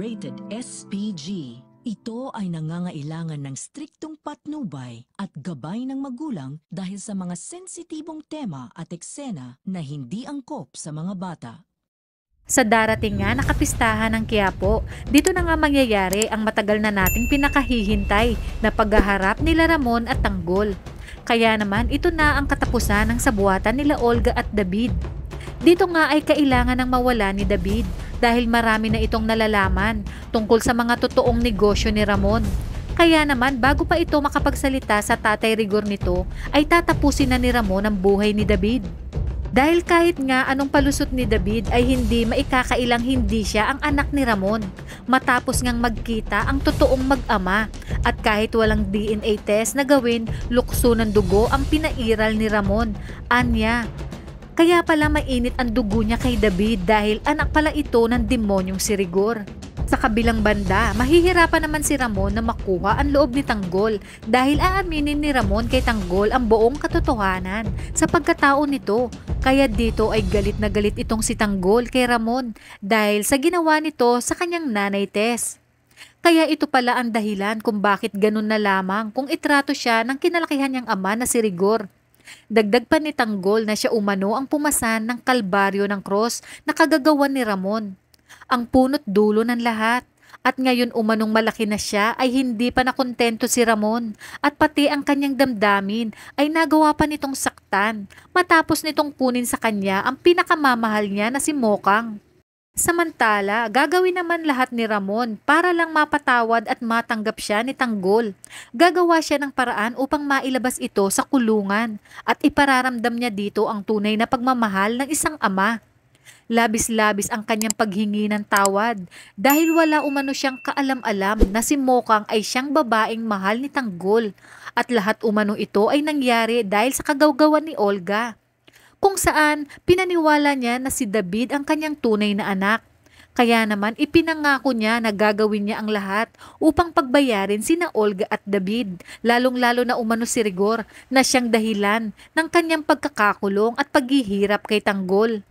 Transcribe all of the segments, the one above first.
rated SPG. Ito ay nangangailangan ng striktong patnubay at gabay ng magulang dahil sa mga sensitibong tema at eksena na hindi angkop sa mga bata. Sa darating nga na kapistahan ng Quiapo, dito na nga mangyayari ang matagal na nating pinakahihintay na paghaharap nila Ramon at Tanggol. Kaya naman ito na ang katapusan ng sabuatan nila Olga at David. Dito nga ay kailangan ng mawala ni David dahil marami na itong nalalaman tungkol sa mga totoong negosyo ni Ramon. Kaya naman bago pa ito makapagsalita sa tatay Rigor nito ay tatapusin na ni Ramon ang buhay ni David. Dahil kahit nga anong palusot ni David ay hindi maikakailang hindi siya ang anak ni Ramon matapos ngang magkita ang totoong mag-ama at kahit walang DNA test na gawin, lukso ng dugo ang pinairal ni Ramon. Anya. Kaya pala mainit ang dugo niya kay David dahil anak pala ito ng demonyong si Rigor. Sa kabilang banda, mahihirapan naman si Ramon na makuha ang loob ni Tanggol dahil aaminin ni Ramon kay Tanggol ang buong katotohanan sa pagkatao nito. Kaya dito ay galit na galit itong si Tanggol kay Ramon dahil sa ginawa nito sa kanyang nanay Tess. Kaya ito pala ang dahilan kung bakit ganun na lamang kung itrato siya ng kinalakihan niyang ama na si Rigor. Dagdag pa ni Tanggol na siya umano ang pumasan ng kalbaryo ng cross na kagagawan ni Ramon. Ang punot dulo ng lahat. At ngayon umanong malaki na siya ay hindi pa nakontento si Ramon at pati ang kanyang damdamin ay nagawa pa nitong saktan matapos nitong kunin sa kanya ang pinakamamahal niya na si Mokang. Samantala, gagawin naman lahat ni Ramon para lang mapatawad at matanggap siya ni Tanggol. Gagawa siya ng paraan upang mailabas ito sa kulungan at ipararamdam niya dito ang tunay na pagmamahal ng isang ama. Labis-labis ang kanyang paghingi ng tawad dahil wala umano siyang kaalam-alam na si Mokang ay siyang babaeng mahal ni Tanggol at lahat umano ito ay nangyari dahil sa kagawgawan ni Olga. Kung saan pinaniwala niya na si David ang kanyang tunay na anak. Kaya naman ipinangako niya na gagawin niya ang lahat upang pagbayarin sina Olga at David, lalong-lalo na umano si Rigor na siyang dahilan ng kanyang pagkakakulong at paghihirap kay Tanggol.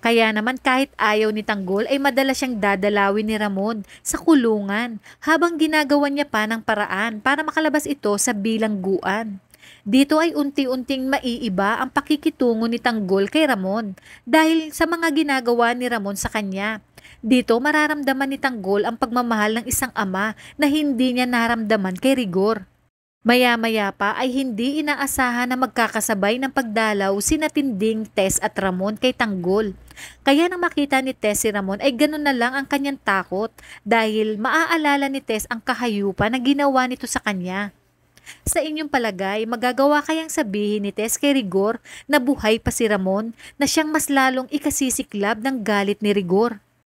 Kaya naman kahit ayaw ni Tanggol ay madalas siyang dadalawin ni Ramon sa kulungan habang ginagawa niya pa ng paraan para makalabas ito sa bilangguan. Dito ay unti-unting maiiba ang pakikitungo ni Tanggol kay Ramon dahil sa mga ginagawa ni Ramon sa kanya. Dito mararamdaman ni Tanggol ang pagmamahal ng isang ama na hindi niya naramdaman kay Rigor. Maya-maya pa ay hindi inaasahan na magkakasabay ng pagdalaw sina Tinding, Tess at Ramon kay Tanggol. Kaya nang makita ni Tess si Ramon ay ganun na lang ang kanyang takot dahil maaalala ni Tess ang kahayupan na ginawa nito sa kanya. Sa inyong palagay, magagawa kayang sabihin ni Tess kay Rigor na buhay pa si Ramon na siyang mas lalong ikasisiklab ng galit ni Rigor?